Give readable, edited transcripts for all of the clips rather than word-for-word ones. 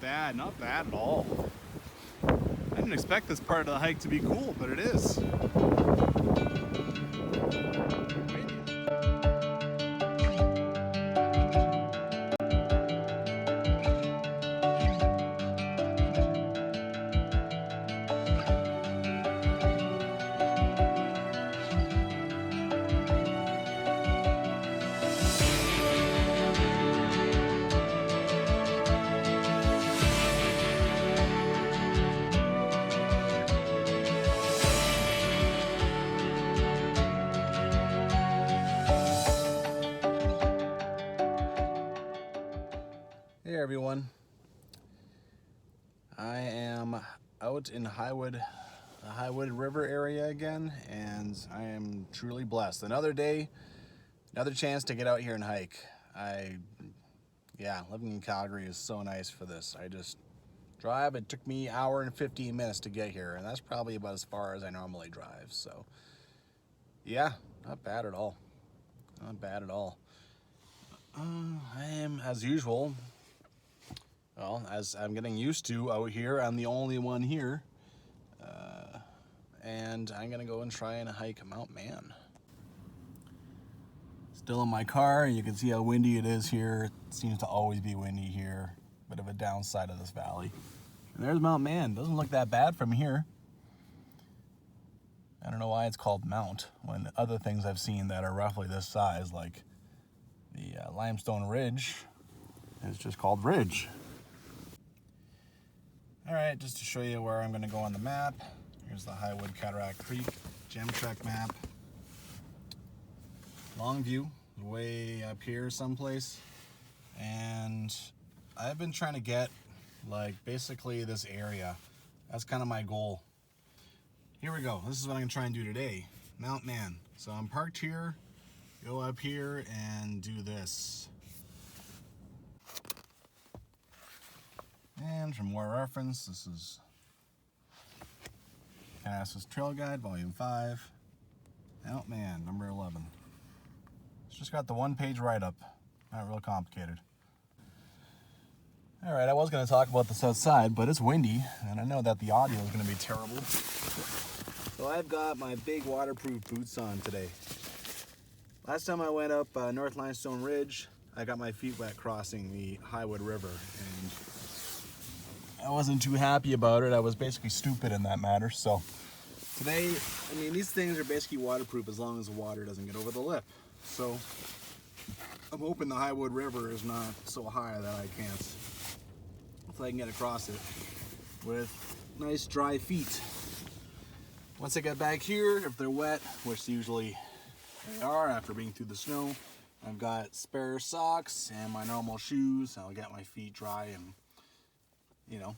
bad, not bad at all. I didn't expect this part of the hike to be cool, but it is. Hey everyone, I am out in the Highwood River area again, and I am truly blessed. Another day, another chance to get out here and hike. Living in Calgary is so nice for this. I just drive. It took me an hour and 15 minutes to get here, and that's probably about as far as I normally drive. So yeah, not bad at all. Not bad at all. I am, as usual, well, as I'm getting used to out here, I'm the only one here. And I'm gonna go and try and hike Mount Mann. Still in my car, you can see how windy it is here. It seems to always be windy here. Bit of a downside of this valley. And there's Mount Mann. Doesn't look that bad from here. I don't know why it's called Mount when other things I've seen that are roughly this size, like the Limestone Ridge, is just called Ridge. All right, just to show you where I'm going to go on the map, here's the Highwood Cataract Creek Gem Trek map. Longview, way up here someplace, and I've been trying to get like basically this area. That's kind of my goal. Here we go. This is what I'm going to try and do today. Mount Mann. So I'm parked here, go up here and do this. And for more reference, this is Kananaskis Trail Guide Volume 5, Mount Mann, number 11. It's just got the one-page write-up, not real complicated. All right, I was going to talk about this outside, but it's windy, and I know that the audio is going to be terrible. So I've got my big waterproof boots on today. Last time I went up North Limestone Ridge, I got my feet wet crossing the Highwood River, and I wasn't too happy about it. I was basically stupid in that matter. So today, I mean, these things are basically waterproof as long as the water doesn't get over the lip. So I'm hoping the Highwood River is not so high that I can't, hopefully I can get across it with nice dry feet. Once I get back here, if they're wet, which usually they are after being through the snow, I've got spare socks and my normal shoes. I'll get my feet dry, and you know,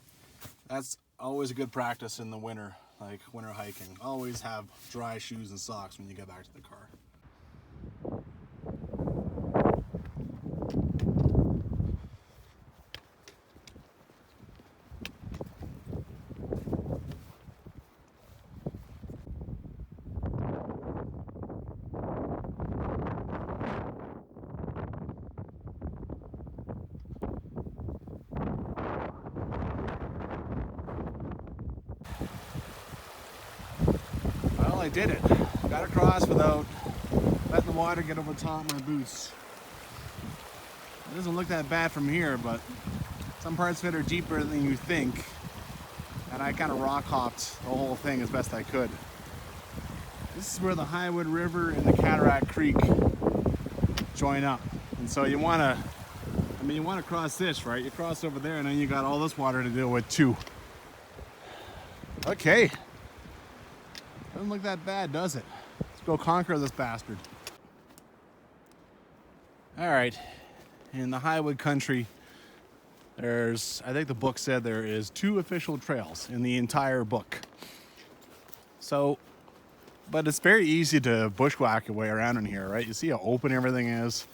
that's always a good practice in the winter, like winter hiking. Always have dry shoes and socks when you get back to the car. Well, I did it. Got across without letting the water get over the top of my boots. It doesn't look that bad from here, but some parts of it are deeper than you think. And I kind of rock hopped the whole thing as best I could. This is where the Highwood River and the Cataract Creek join up. And so you want to cross this, right? You cross over there and then you got all this water to deal with too. Okay. Doesn't look that bad, does it? Let's go conquer this bastard. All right, in the Highwood country, I think the book said there is 2 official trails in the entire book. So, but it's very easy to bushwhack your way around in here, right? You see how open everything is.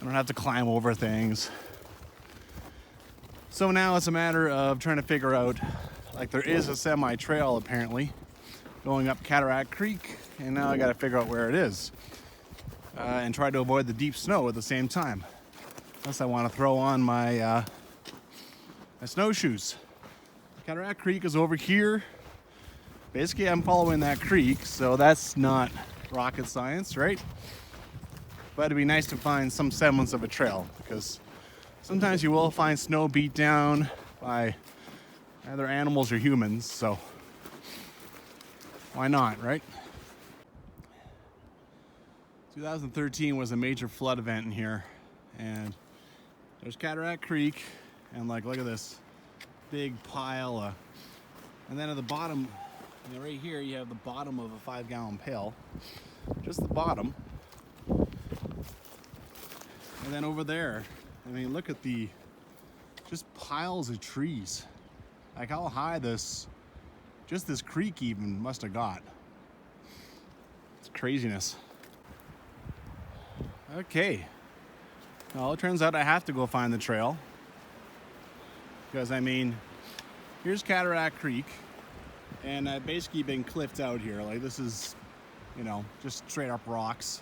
I don't have to climb over things. So now it's a matter of trying to figure out, like there is a semi-trail apparently, going up Cataract Creek, and now I got to figure out where it is and try to avoid the deep snow at the same time. Unless I want to throw on my my snowshoes. Cataract Creek is over here. Basically, I'm following that creek, so that's not rocket science, right? But it'd be nice to find some semblance of a trail, because sometimes you will find snow beat down by either animals or humans, so why not, right? 2013 was a major flood event in here, and there's Cataract Creek, and like, look at this big pile of, and then at the bottom, you know, right here you have the bottom of a 5-gallon pail, just the bottom. And then over there, I mean, look at the just piles of trees. Like how high this creek even must have got. It's craziness. Okay, well, it turns out I have to go find the trail, because I mean, here's Cataract Creek, and I've basically been cliffed out here. Like, this is, you know, just straight up rocks.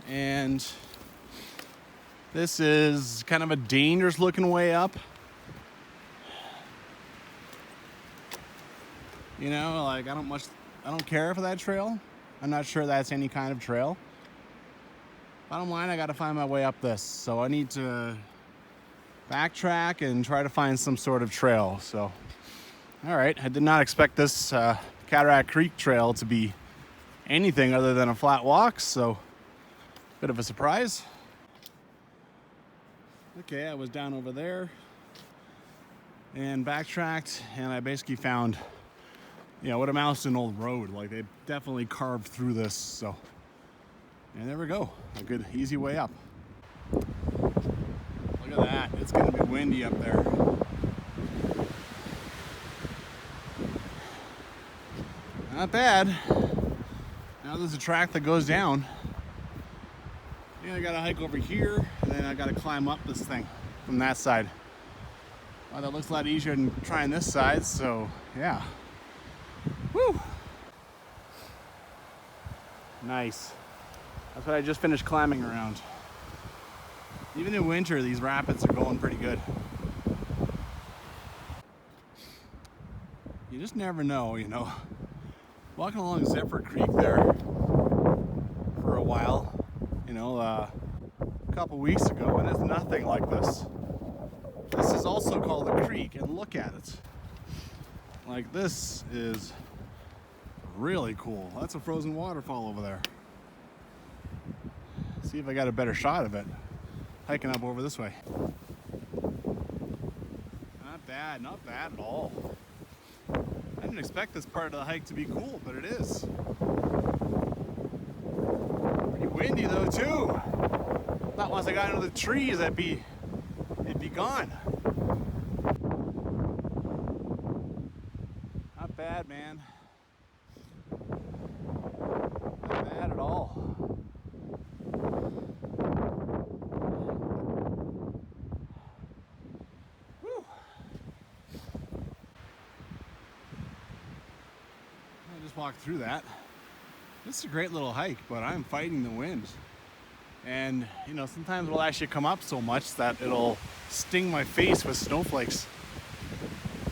And this is kind of a dangerous looking way up. You know, like, I don't care for that trail. I'm not sure that's any kind of trail. Bottom line, I gotta find my way up this. So I need to backtrack and try to find some sort of trail. So, all right, I did not expect this Cataract Creek trail to be anything other than a flat walk, so bit of a surprise. Okay, I was down over there and backtracked, and I basically found, you know, what amounts to an old road. Like, they definitely carved through this, so, and there we go, a good easy way up. Look at that, it's gonna be windy up there. Not bad. Now there's a track that goes down. I gotta hike over here, and then I gotta climb up this thing from that side. Well, that looks a lot easier than trying this side, so yeah. Woo! Nice. That's what I just finished climbing around. Even in winter, these rapids are going pretty good. You just never know, you know. Walking along Zephyr Creek there for a while, you know, a couple weeks ago, and it's nothing like this. This is also called a creek, and look at it. Like, this is really cool. That's a frozen waterfall over there. See if I got a better shot of it hiking up over this way. Not bad at all. I didn't expect this part of the hike to be cool, but it is. Pretty windy though too. Thought once I got into the trees it'd be gone. Not bad, man. Not bad at all. Whew. I just walked through that. This is a great little hike, but I'm fighting the wind. And, you know, sometimes it'll actually come up so much that it'll sting my face with snowflakes.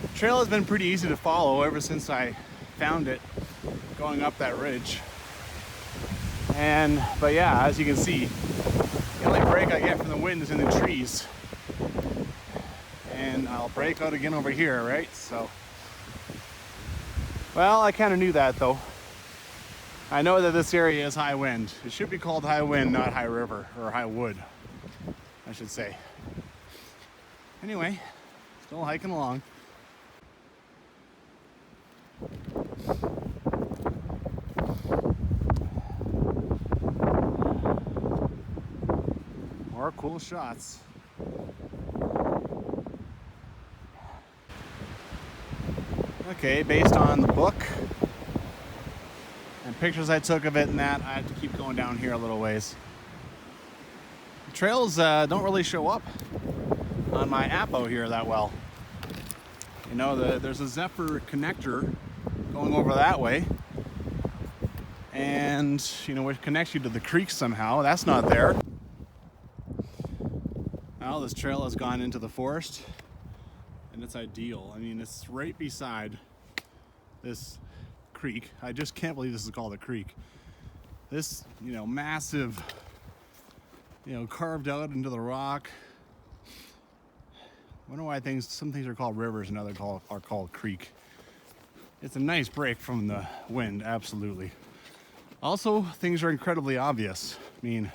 The trail has been pretty easy to follow ever since I found it going up that ridge. But yeah, as you can see, the only break I get from the wind is in the trees. And I'll break out again over here, right? So, well, I kind of knew that though. I know that this area is high wind. It should be called high wind, not high river, or high wood, I should say. Anyway, still hiking along. More cool shots. Okay, based on the book and pictures I took of it and that, I have to keep going down here a little ways. The trails don't really show up on my Appo here that well. You know, there's a Zephyr connector going over that way, and you know, which connects you to the creek somehow. That's not there. Now this trail has gone into the forest, and it's ideal. I mean, it's right beside this creek. I just can't believe this is called a creek. This, massive, carved out into the rock. I wonder why some things are called rivers and others are called creek. It's a nice break from the wind, absolutely. Also, things are incredibly obvious. I mean,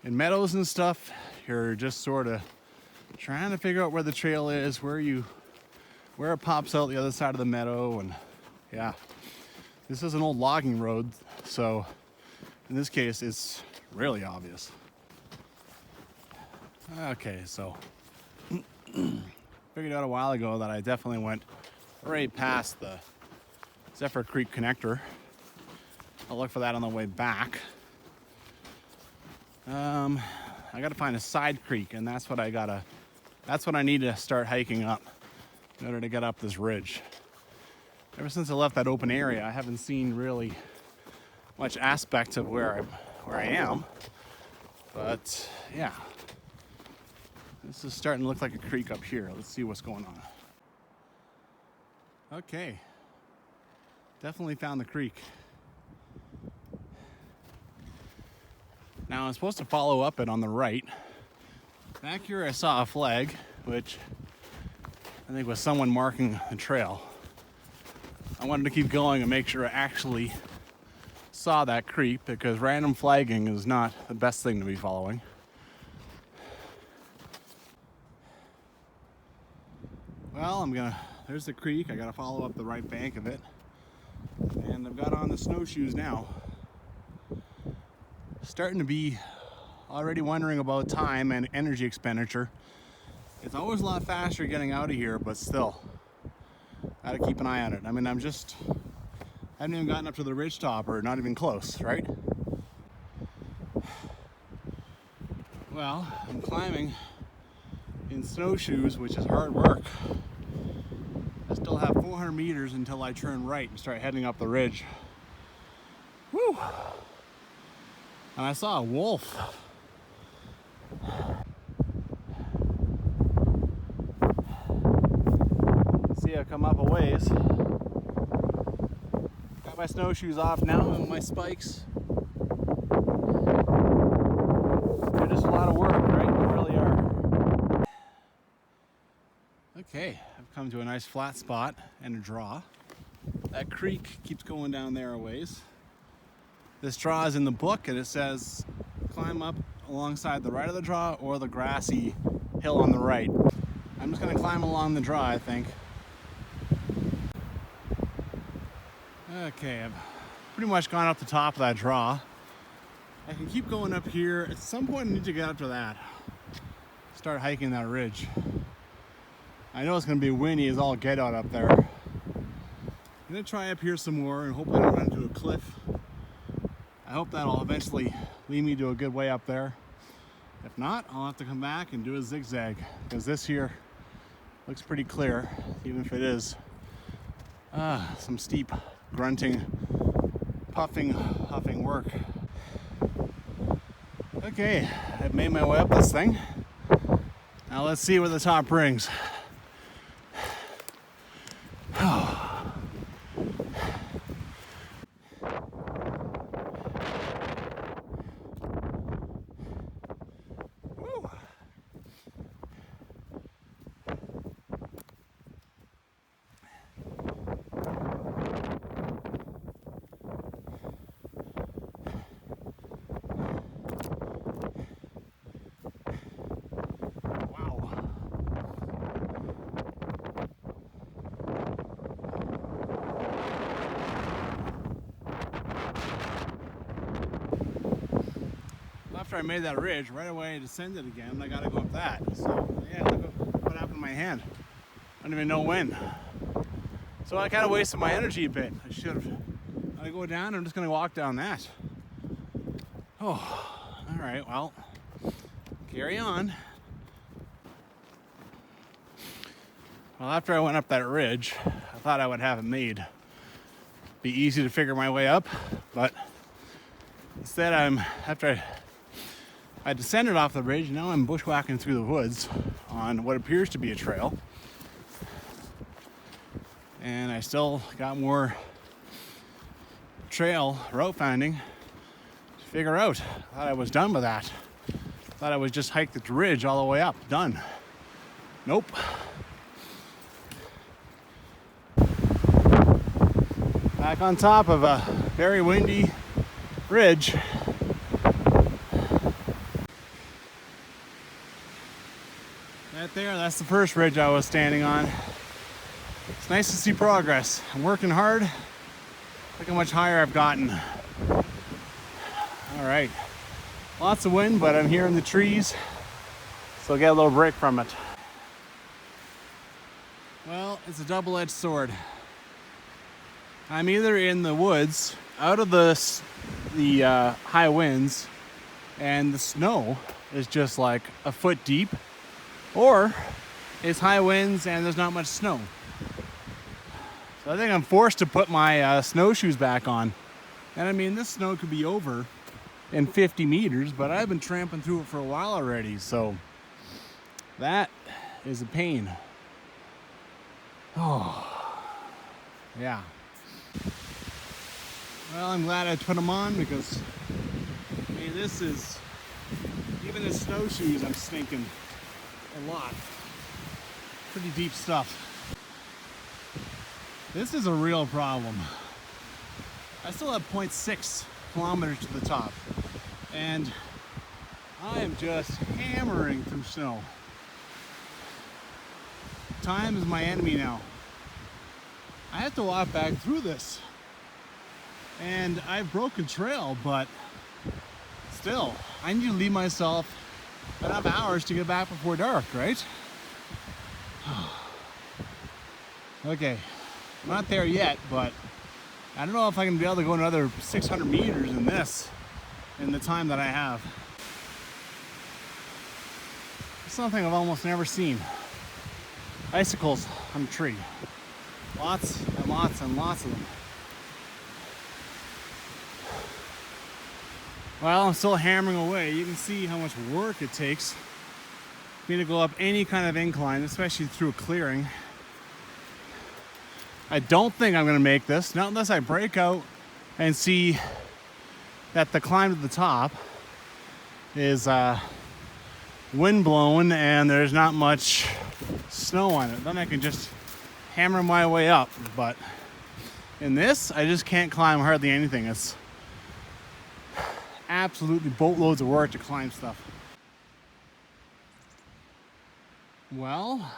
in meadows and stuff, you're just sort of trying to figure out where the trail is, where it pops out the other side of the meadow, and yeah. This is an old logging road, so in this case, it's really obvious. Okay, so figured out a while ago that I definitely went right past the Zephyr Creek connector. I'll look for that on the way back. I gotta find a side creek, and that's what I need to start hiking up in order to get up this ridge. Ever since I left that open area, I haven't seen really much aspect of where I am. But yeah, this is starting to look like a creek up here. Let's see what's going on. Okay, definitely found the creek. Now I'm supposed to follow up it on the right. Back here I saw a flag, which I think was someone marking the trail. I wanted to keep going and make sure I actually saw that creek, because random flagging is not the best thing to be following. Well, there's the creek. I gotta follow up the right bank of it. And I've got on the snowshoes now. Starting to be already wondering about time and energy expenditure. It's always a lot faster getting out of here, but still, gotta keep an eye on it. I mean, I haven't even gotten up to the ridge top, or not even close, right? Well, I'm climbing in snowshoes, which is hard work. I still have 400 meters until I turn right and start heading up the ridge. Woo! And I saw a wolf. See, I come up a ways. Got my snowshoes off now and my spikes. They're just a lot of work, right? They really are. Okay, I've come to a nice flat spot and a draw. That creek keeps going down there a ways. This draw is in the book, and it says climb up alongside the right of the draw or the grassy hill on the right. I'm just going to climb along the draw, I think. Okay, I've pretty much gone up the top of that draw. I can keep going up here. At some point I need to get up to that. Start hiking that ridge. I know it's going to be windy as all get out up there. I'm going to try up here some more and hope I don't run into a cliff. I hope that'll eventually lead me to a good way up there. If not, I'll have to come back and do a zigzag, because this here looks pretty clear, even if it is some steep grunting, puffing, huffing work. Okay, I've made my way up this thing. Now let's see what the top brings. After I made that ridge, right away I descended again, and I gotta go up that. So yeah, look what happened to my hand. I don't even know when. So I kind of wasted my energy a bit. I should have. I go down, I'm just gonna walk down that. Oh, all right, well, carry on. Well, after I went up that ridge, I thought I would have it made. Be easy to figure my way up, but instead I I descended off the ridge. Now I'm bushwhacking through the woods on what appears to be a trail. And I still got more trail route finding to figure out. Thought I was done with that. Thought I would just hike the ridge all the way up. Done. Nope. Back on top of a very windy ridge. Right there, that's the first ridge I was standing on. It's nice to see progress. I'm working hard. Look how much higher I've gotten. All right. Lots of wind, but I'm here in the trees, so I'll get a little break from it. Well, it's a double-edged sword. I'm either in the woods, out of the high winds, and the snow is just like a foot deep, or it's high winds and there's not much snow. So I think I'm forced to put my snowshoes back on. And I mean, this snow could be over in 50 meters, but I've been tramping through it for a while already, so that is a pain. Oh, yeah. Well, I'm glad I put them on because, I mean, this is, even the snowshoes, I'm stinking a lot. Pretty deep stuff. This is a real problem. I still have 0.6 kilometers to the top, and I am just hammering through snow. Time is my enemy now. I have to walk back through this. And I've broken trail, but still, I need to leave myself enough hours to get back before dark, right? Okay, I'm not there yet, but I don't know if I can be able to go another 600 meters in this in the time that I have. It's something I've almost never seen. Icicles on a tree. Lots and lots and lots of them. Well, I'm still hammering away. You can see how much work it takes for me to go up any kind of incline, especially through a clearing. I don't think I'm gonna make this, not unless I break out and see that the climb to the top is wind blown and there's not much snow on it. Then I can just hammer my way up. But in this, I just can't climb hardly anything. It's absolutely boatloads of work to climb stuff. Well,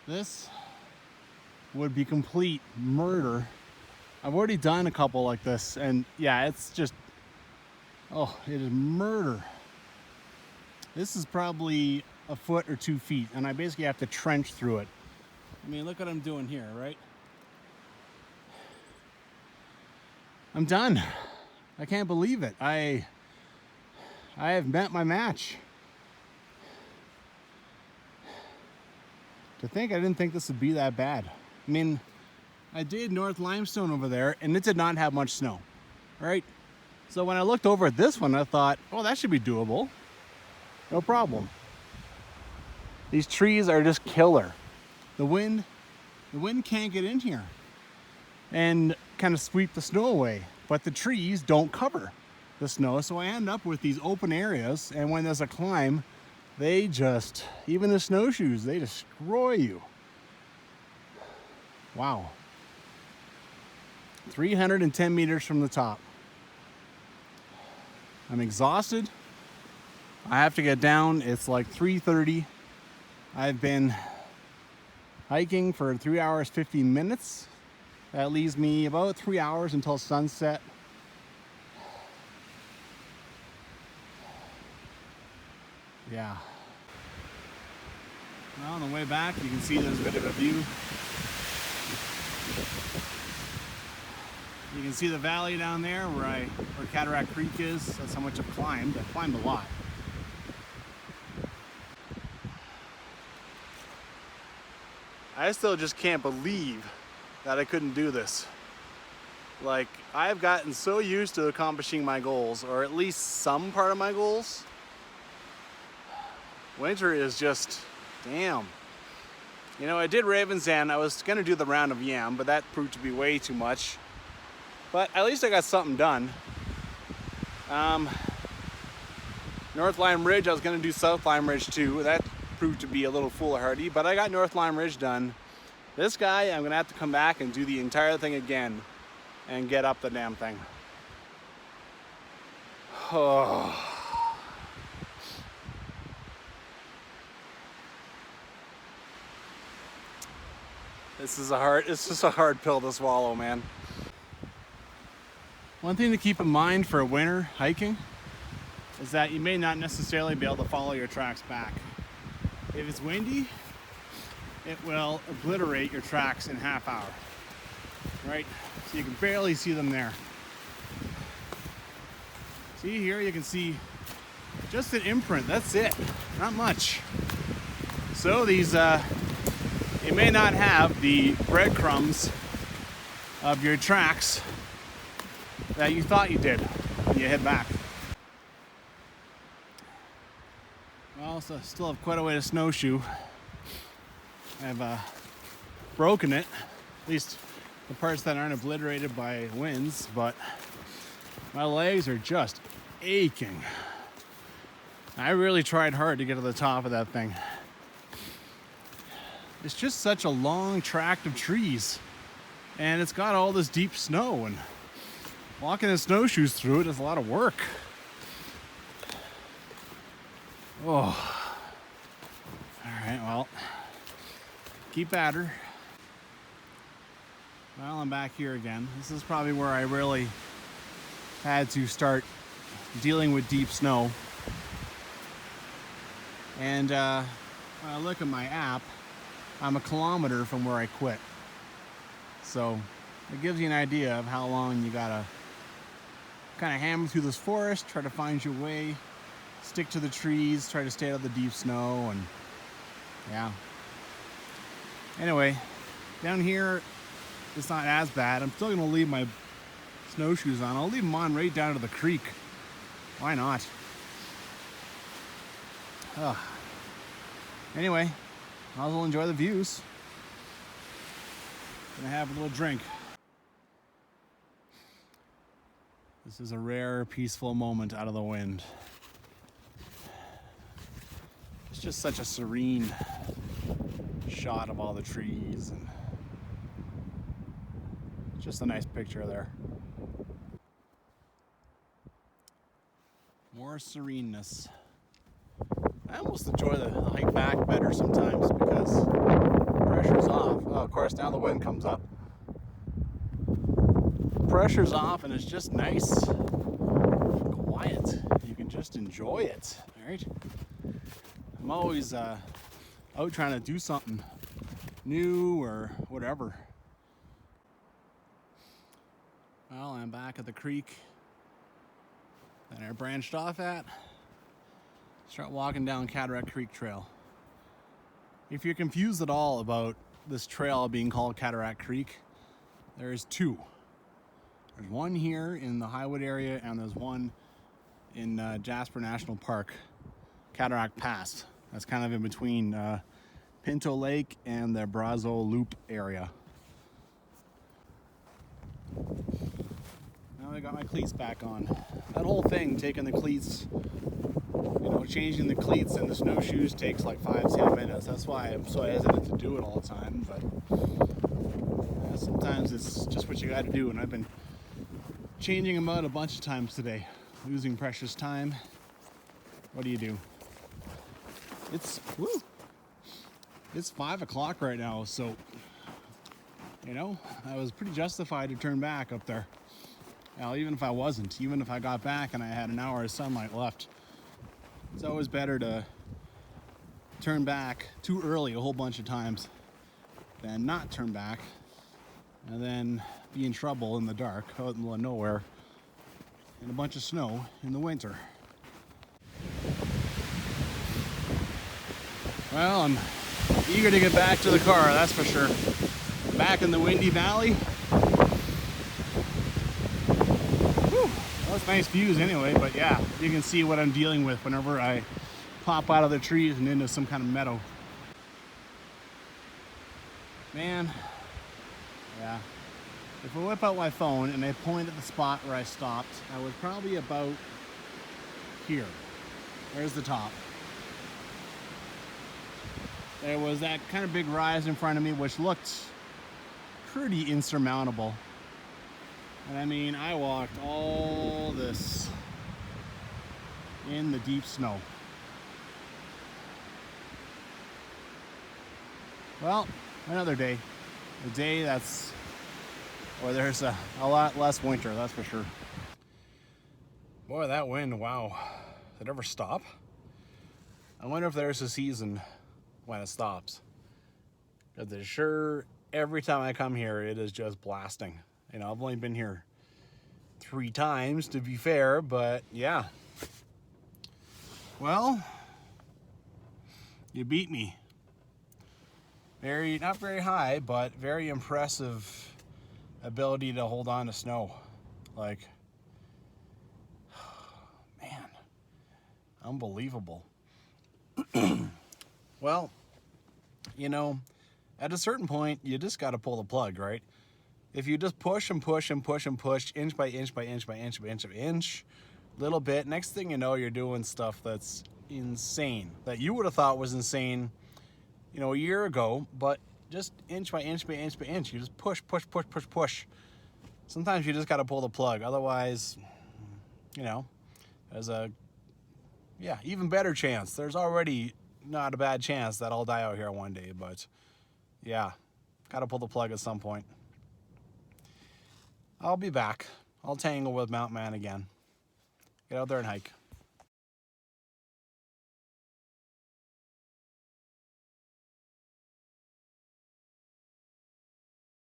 this would be complete murder. I've already done a couple like this, and yeah, it's just, oh, it is murder. This is probably a foot or 2 feet, and I basically have to trench through it. I mean, look what I'm doing here, right? I'm done. I can't believe it. I have met my match. To think I didn't think this would be that bad. I mean, I did North Limestone over there, and it did not have much snow, right? So when I looked over at this one, I thought, oh, that should be doable. No problem. These trees are just killer. The wind can't get in here and kind of sweep the snow away. But the trees don't cover the snow, so I end up with these open areas, and when there's a climb, they just, even the snowshoes, they destroy you. Wow. 310 meters from the top. I'm exhausted. I have to get down. It's like 3:30. I've been hiking for 3 hours, 15 minutes. That leaves me about 3 hours until sunset. Yeah. Well, on the way back, you can see there's a bit of a view. You can see the valley down there where Cataract Creek is. That's how much I've climbed. I've climbed a lot. I still just can't believe that I couldn't do this. Like, I've gotten so used to accomplishing my goals, or at least some part of my goals. Winter is just, damn. You know, I did Ravens and I was gonna do the round of Yam, but that proved to be way too much. But at least I got something done. North Lime Ridge, I was gonna do South Lime Ridge too. That proved to be a little foolhardy, but I got North Lime Ridge done. This guy, I'm gonna have to come back and do the entire thing again and get up the damn thing. Oh. This is just a hard pill to swallow, man. One thing to keep in mind for winter hiking is that you may not necessarily be able to follow your tracks back. If it's windy, it will obliterate your tracks in half hour, right? So you can barely see them there. See here, you can see just an imprint, that's it, not much. So these, you may not have the breadcrumbs of your tracks that you thought you did when you head back. Well, so still have quite a way to snowshoe. I've broken it, at least the parts that aren't obliterated by winds, but my legs are just aching. I really tried hard to get to the top of that thing. It's just such a long tract of trees, and it's got all this deep snow, and walking in snowshoes through it is a lot of work. Oh. All right, well, keep at her. Well, I'm back here again. This is probably where I really had to start dealing with deep snow. And when I look at my app, I'm a kilometer from where I quit. So it gives you an idea of how long you gotta kind of hammer through this forest, try to find your way, stick to the trees, try to stay out of the deep snow, and yeah. Anyway, down here, it's not as bad. I'm still gonna leave my snowshoes on. I'll leave them on right down to the creek. Why not? Ugh. Anyway, I'll as well enjoy the views. Gonna have a little drink. This is a rare, peaceful moment out of the wind. It's just such a serene shot of all the trees, and just a nice picture there. More sereneness. I almost enjoy the hike back better sometimes because the pressure's off. Oh, of course, now the wind comes up. Pressure's off and it's just nice, quiet. You can just enjoy it, right? I'm always out trying to do something new or whatever. Well, I'm back at the creek that I branched off at. Start walking down Cataract Creek Trail. If you're confused at all about this trail being called Cataract Creek, there's two. There's one here in the Highwood area, and there's one in Jasper National Park, Cataract Pass. That's kind of in between Pinto Lake and the Brazo Loop area. Now I got my cleats back on. That whole thing, taking the cleats, changing the cleats and the snowshoes takes like 5-10 minutes. That's why I'm so hesitant to do it all the time, but sometimes it's just what you got to do, and I've been changing them out a bunch of times today, losing precious time. What do you do? It's 5 o'clock right now, so I was pretty justified to turn back up there. Well, even if I wasn't, even if I got back and I had an hour of sunlight left, it's always better to turn back too early a whole bunch of times than not turn back and then be in trouble in the dark out in the middle of nowhere in a bunch of snow in the winter. Well, I'm eager to get back to the car, that's for sure. Back in the windy valley. Well, it's nice views anyway, but yeah, you can see what I'm dealing with whenever I pop out of the trees and into some kind of meadow. Man, yeah. If I whip out my phone and I point at the spot where I stopped, I was probably about here. There's the top. There was that kind of big rise in front of me, which looked pretty insurmountable. And I mean, I walked all this in the deep snow. Well, another day. A day that's, or there's a lot less winter, that's for sure. Boy, that wind, wow. Did it ever stop? I wonder if there's a season when it stops. Because it's sure, every time I come here, it is just blasting. You know, I've only been here 3 times, to be fair, but yeah. Well, you beat me. Not very high, but very impressive ability to hold on to snow. Like, man, unbelievable. Well, you know, at a certain point, you just got to pull the plug, right? If you just push and push and push and push, inch by inch by inch by inch by inch by inch, little bit, next thing you know, you're doing stuff that's insane, that you would have thought was insane, you know, a year ago, but just inch by inch by inch by inch, you just push, push, push, push, push. Sometimes you just got to pull the plug. Otherwise, you know, there's a, yeah, even better chance. There's already not a bad chance that I'll die out here one day, but yeah, got to pull the plug at some point. I'll be back. I'll tangle with Mount Mann again. Get out there and hike.